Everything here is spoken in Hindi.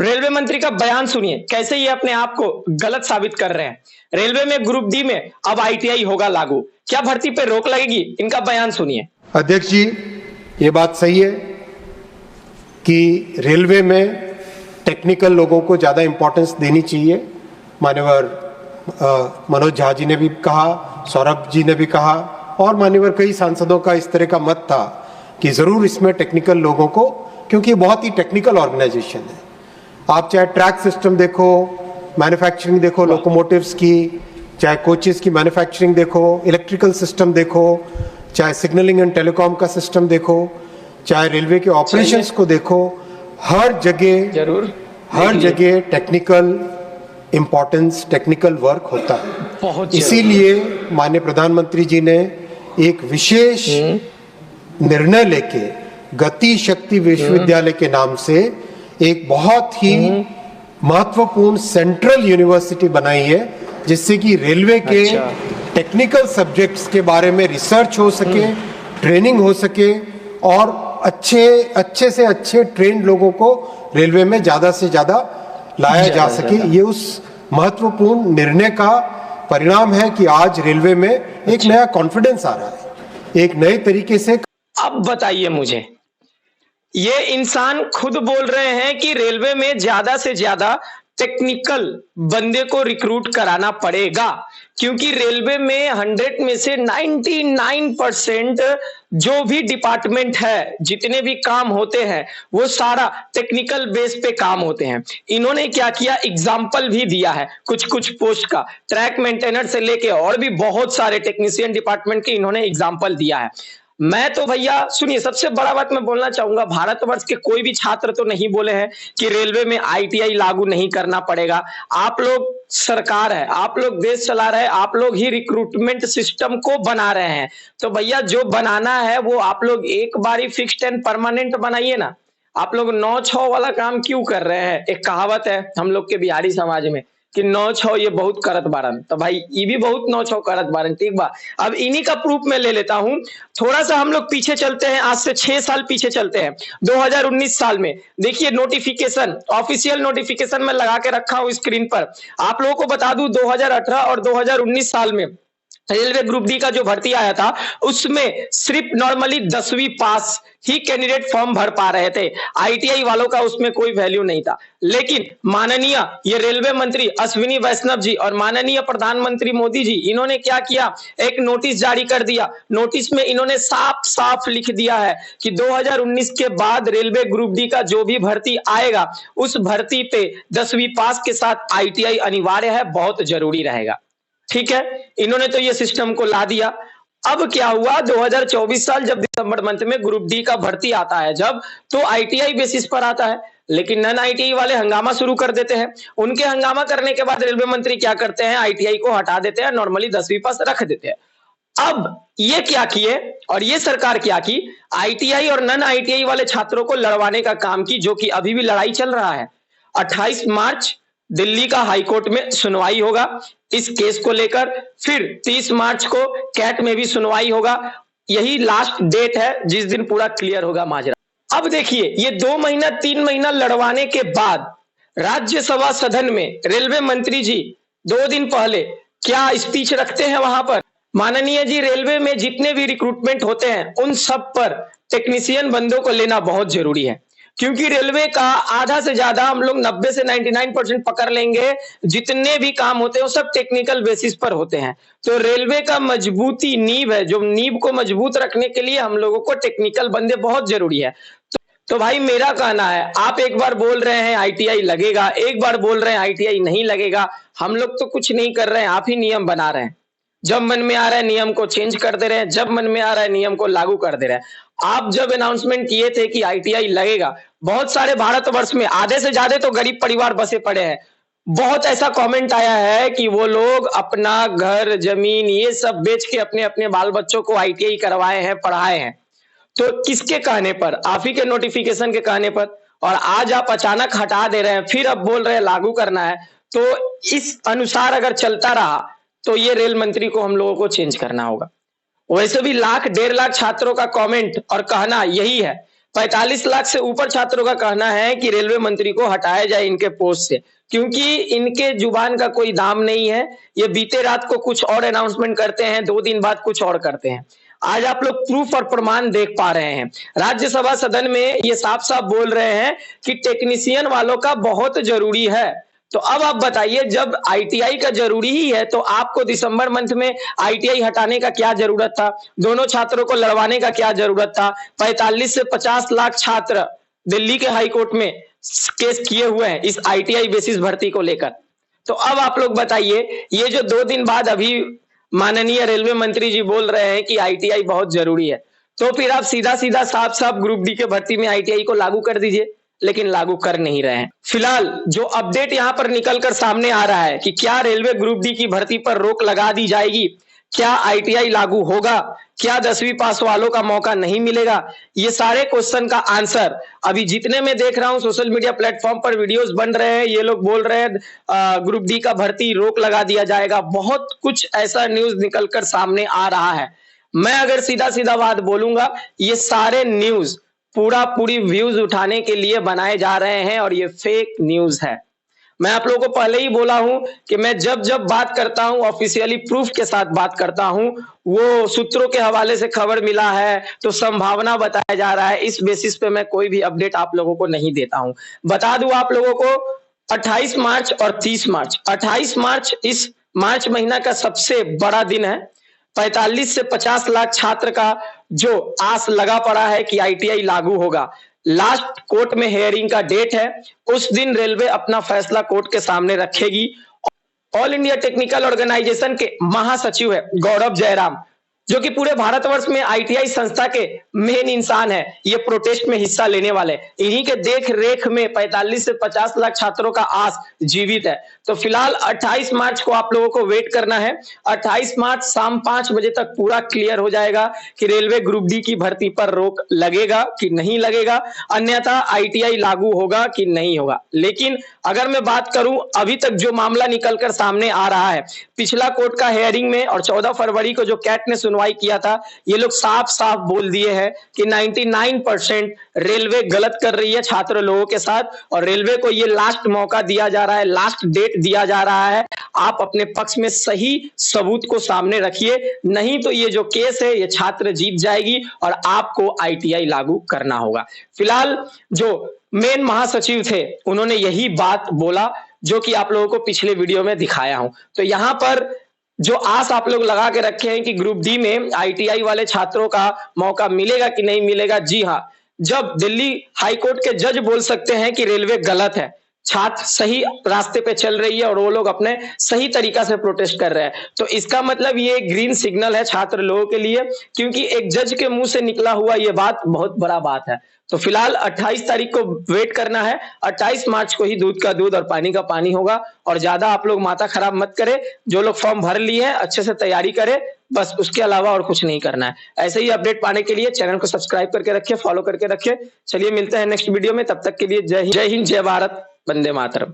रेलवे मंत्री का बयान सुनिए, कैसे ये अपने आप को गलत साबित कर रहे हैं। रेलवे में ग्रुप डी में अब आईटीआई होगा लागू, क्या भर्ती पे रोक लगेगी? इनका बयान सुनिए। अध्यक्ष जी, ये बात सही है कि रेलवे में टेक्निकल लोगों को ज़्यादा इम्पोर्टेंस देनी चाहिए। मान्यवर मनोज झा जी ने भी कहा, सौरभ जी ने भी कहा और मान्यवर कई सांसदों का इस तरह का मत था कि ज़रूर इसमें टेक्निकल लोगों को, क्योंकि बहुत ही टेक्निकल ऑर्गेनाइजेशन है। आप चाहे ट्रैक सिस्टम देखो, मैन्युफैक्चरिंग देखो लोकोमोटिव्स की, चाहे कोचेस की मैन्युफैक्चरिंग देखो, इलेक्ट्रिकल सिस्टम देखो, चाहे सिग्नलिंग एंड टेलीकॉम का सिस्टम देखो, चाहे रेलवे के ऑपरेशंस को देखो, हर जगह टेक्निकल इंपॉर्टेंस, टेक्निकल वर्क होता है। इसीलिए माननीय प्रधानमंत्री जी ने एक विशेष निर्णय लेके गति शक्ति विश्वविद्यालय के नाम से एक बहुत ही महत्वपूर्ण सेंट्रल यूनिवर्सिटी बनाई है, जिससे कि रेलवे के टेक्निकल सब्जेक्ट्स के बारे में रिसर्च हो सके, ट्रेनिंग हो सके और अच्छे से अच्छे ट्रेंड लोगों को रेलवे में ज्यादा से ज्यादा लाया जा सके। ये उस महत्वपूर्ण निर्णय का परिणाम है कि आज रेलवे में एक नया कॉन्फिडेंस आ रहा है, एक नए तरीके से। अब बताइए मुझे, ये इंसान खुद बोल रहे हैं कि रेलवे में ज्यादा से ज्यादा टेक्निकल बंदे को रिक्रूट कराना पड़ेगा, क्योंकि रेलवे में 100 में से 99% जो भी डिपार्टमेंट है, जितने भी काम होते हैं, वो सारा टेक्निकल बेस पे काम होते हैं। इन्होंने क्या किया, एग्जाम्पल भी दिया है कुछ कुछ पोस्ट का, ट्रैक मेंटेनर से लेके और भी बहुत सारे टेक्नीशियन डिपार्टमेंट के इन्होंने एग्जाम्पल दिया है। मैं तो भैया सुनिए, सबसे बड़ा बात मैं बोलना चाहूंगा, भारतवर्ष के कोई भी छात्र तो नहीं बोले हैं कि रेलवे में आईटीआई लागू नहीं करना पड़ेगा। आप लोग सरकार है, आप लोग देश चला रहे हैं, आप लोग ही रिक्रूटमेंट सिस्टम को बना रहे हैं। तो भैया जो बनाना है वो आप लोग एक बारी फिक्स्ड एंड परमानेंट बनाइए ना। आप लोग 9-6 वाला काम क्यों कर रहे हैं? एक कहावत है हम लोग के बिहारी समाज में कि 9-6 ये बहुत करत बारन, तो भाई ये भी बहुत 9-6 करत बारन, ठीक बा। अब इन्हीं का प्रूफ मैं ले लेता हूं। थोड़ा सा हम लोग पीछे चलते हैं, आज से 6 साल पीछे चलते हैं। 2019 साल में देखिए नोटिफिकेशन, ऑफिशियल नोटिफिकेशन में लगा के रखा हूं स्क्रीन पर। आप लोगों को बता दूं 2018 और 2019 साल में रेलवे ग्रुप डी का जो भर्ती आया था, उसमें सिर्फ नॉर्मली 10वीं पास ही कैंडिडेट फॉर्म भर पा रहे थे। आईटीआई वालों का उसमें कोई वैल्यू नहीं था। लेकिन माननीय ये रेलवे मंत्री अश्विनी वैष्णव जी और माननीय प्रधानमंत्री मोदी जी, इन्होंने क्या किया, एक नोटिस जारी कर दिया। नोटिस में इन्होंने साफ साफ लिख दिया है कि 2019 के बाद रेलवे ग्रुप डी का जो भी भर्ती आएगा, उस भर्ती पे 10वीं पास के साथ आईटीआई अनिवार्य है, बहुत जरूरी रहेगा। ठीक है, इन्होंने तो ये सिस्टम को ला दिया। अब क्या हुआ, 2024 साल जब दिसंबर मंथ में ग्रुप डी का भर्ती आता है जब, तो आईटीआई बेसिस पर आता है। लेकिन नन आईटीआई वाले हंगामा शुरू कर देते हैं। उनके हंगामा करने के बाद रेलवे मंत्री क्या करते हैं, आईटीआई को हटा देते हैं, नॉर्मली 10वीं पास रख देते हैं। अब ये क्या किए, और ये सरकार क्या की, आईटीआई और नन आईटीआई वाले छात्रों को लड़वाने का काम की, जो कि अभी भी लड़ाई चल रहा है। 28 मार्च दिल्ली का हाईकोर्ट में सुनवाई होगा इस केस को लेकर, फिर 30 मार्च को कैट में भी सुनवाई होगा। यही लास्ट डेट है जिस दिन पूरा क्लियर होगा माजरा। अब देखिए, ये 2 महीना 3 महीना लड़वाने के बाद राज्यसभा सदन में रेलवे मंत्री जी 2 दिन पहले क्या स्पीच रखते हैं वहां पर, माननीय जी, रेलवे में जितने भी रिक्रूटमेंट होते हैं उन सब पर टेक्नीशियन बंदों को लेना बहुत जरूरी है, क्योंकि रेलवे का आधा से ज्यादा, हम लोग 90 से 99% पकड़ लेंगे, जितने भी काम होते हैं वो सब टेक्निकल बेसिस पर होते हैं। तो रेलवे का मजबूती नींव है, जो नींव को मजबूत रखने के लिए हम लोगों को टेक्निकल बंदे बहुत जरूरी है। तो भाई मेरा कहना है, आप एक बार बोल रहे हैं आईटीआई लगेगा, एक बार बोल रहे हैं आईटीआई नहीं लगेगा। हम लोग तो कुछ नहीं कर रहे हैं, आप ही नियम बना रहे हैं। जब मन में आ रहा है नियम को चेंज कर दे रहे हैं, जब मन में आ रहा है नियम को लागू कर दे रहे हैं। आप जब अनाउंसमेंट किए थे कि आईटीआई लगेगा, बहुत सारे भारतवर्ष में आधे से ज्यादा तो गरीब परिवार बसे पड़े हैं। बहुत ऐसा कमेंट आया है कि वो लोग अपना घर जमीन ये सब बेच के अपने अपने बाल बच्चों को आईटीआई करवाए हैं, पढ़ाए हैं। तो किसके कहने पर? आप ही के नोटिफिकेशन के कहने पर। और आज आप अचानक हटा दे रहे हैं, फिर अब बोल रहे हैं लागू करना है। तो इस अनुसार अगर चलता रहा तो ये रेल मंत्री को हम लोगों को चेंज करना होगा। वैसे भी 1 लाख 1.5 लाख छात्रों का कमेंट और कहना यही है, 45 लाख से ऊपर छात्रों का कहना है कि रेलवे मंत्री को हटाया जाए इनके पोस्ट से, क्योंकि इनके जुबान का कोई दाम नहीं है। ये बीते रात को कुछ और अनाउंसमेंट करते हैं, 2 दिन बाद कुछ और करते हैं। आज आप लोग प्रूफ और प्रमाण देख पा रहे हैं। राज्यसभा सदन में ये साफ साफ बोल रहे हैं कि टेक्नीशियन वालों का बहुत जरूरी है। तो अब आप बताइए, जब आईटीआई का जरूरी ही है तो आपको दिसंबर मंथ में आईटीआई हटाने का क्या जरूरत था? दोनों छात्रों को लड़वाने का क्या जरूरत था? 45 से 50 लाख छात्र दिल्ली के हाई कोर्ट में केस किए हुए हैं इस आईटीआई बेसिस भर्ती को लेकर। तो अब आप लोग बताइए, ये जो 2 दिन बाद अभी माननीय रेलवे मंत्री जी बोल रहे हैं कि आईटीआई बहुत जरूरी है, तो फिर आप सीधा सीधा साफ साफ ग्रुप डी के भर्ती में आईटीआई को लागू कर दीजिए, लेकिन लागू कर नहीं रहे हैं। फिलहाल जो अपडेट यहां पर निकलकर सामने आ रहा है कि क्या रेलवे ग्रुप डी की भर्ती पर रोक लगा दी जाएगी, क्या आईटीआई लागू होगा, क्या 10वीं पास वालों का मौका नहीं मिलेगा, ये सारे क्वेश्चन का आंसर अभी जितने मैं देख रहा हूं सोशल मीडिया प्लेटफॉर्म पर वीडियोस बन रहे हैं, ये लोग बोल रहे हैं ग्रुप डी का भर्ती रोक लगा दिया जाएगा। बहुत कुछ ऐसा न्यूज निकलकर सामने आ रहा है। मैं अगर सीधा सीधा बात बोलूंगा, ये सारे न्यूज पूरी व्यूज उठाने के लिए बनाए जा रहे हैं और ये फेक न्यूज है। मैं आप लोगों को पहले ही बोला हूं कि मैं जब जब बात करता हूं ऑफिशियली प्रूफ के साथ बात करता हूं, वो सूत्रों के हवाले से खबर मिला है तो संभावना बताया जा रहा है, इस बेसिस पे मैं कोई भी अपडेट आप लोगों को नहीं देता हूं। बता दूं आप लोगों को, 28 मार्च और 30 मार्च, 28 मार्च इस मार्च महीना का सबसे बड़ा दिन है। 45 से 50 लाख छात्र का जो आस लगा पड़ा है कि आईटीआई लागू होगा। लास्ट कोर्ट में हेयरिंग का डेट है, उस दिन रेलवे अपना फैसला कोर्ट के सामने रखेगी। ऑल इंडिया टेक्निकल ऑर्गेनाइजेशन के महासचिव है गौरव जयराम, जो कि पूरे भारतवर्ष में आईटीआई संस्था के मेन इंसान है, ये प्रोटेस्ट में हिस्सा लेने वाले, इन्हीं के देख रेख में 45 से 50 लाख छात्रों का आस जीवित है। तो फिलहाल 28 मार्च को आप लोगों को वेट करना है। 28 मार्च शाम 5 बजे तक पूरा क्लियर हो जाएगा कि रेलवे ग्रुप डी की भर्ती पर रोक लगेगा कि नहीं लगेगा, अन्यथा आईटीआई लागू होगा कि नहीं होगा। लेकिन अगर मैं बात करूं, अभी तक जो मामला निकलकर सामने आ रहा है, पिछला कोर्ट का हेयरिंग में और 14 फरवरी को जो कैट ने सुनवाई किया था, ये लोग साफ साफ बोल दिए हैं कि 99% रेलवे गलत कर रही है छात्र लोगों के साथ, और रेलवे को ये लास्ट मौका दिया जा रहा है, लास्ट डेट दिया जा रहा है। आप अपने पक्ष में सही सबूत को सामने रखिए, नहीं तो ये जो केस है ये छात्र जीत जाएगी और आपको आईटीआई लागू करना होगा। फिलहाल जो मेन महासचिव थे उन्होंने यही बात बोला जो कि आप लोगों को पिछले वीडियो में दिखाया हूं। तो यहां पर जो आस आप लोग लगा के रखे हैं कि ग्रुप डी में आईटीआई वाले छात्रों का मौका मिलेगा कि नहीं मिलेगा, जी हां, जब दिल्ली हाईकोर्ट के जज बोल सकते हैं कि रेलवे गलत है, छात्र सही रास्ते पे चल रही है और वो लोग अपने सही तरीका से प्रोटेस्ट कर रहे हैं, तो इसका मतलब ये ग्रीन सिग्नल है छात्र लोगों के लिए, क्योंकि एक जज के मुंह से निकला हुआ ये बात बहुत बड़ा बात है। तो फिलहाल 28 तारीख को वेट करना है, 28 मार्च को ही दूध का दूध और पानी का पानी होगा। और ज्यादा आप लोग माथा खराब मत करें, जो लोग फॉर्म भर लिए हैं अच्छे से तैयारी करें, बस उसके अलावा और कुछ नहीं करना है। ऐसे ही अपडेट पाने के लिए चैनल को सब्सक्राइब करके रखिए, फॉलो करके रखिए। चलिए मिलते हैं नेक्स्ट वीडियो में, तब तक के लिए जय हिंद, जय भारत, वंदे मातरम।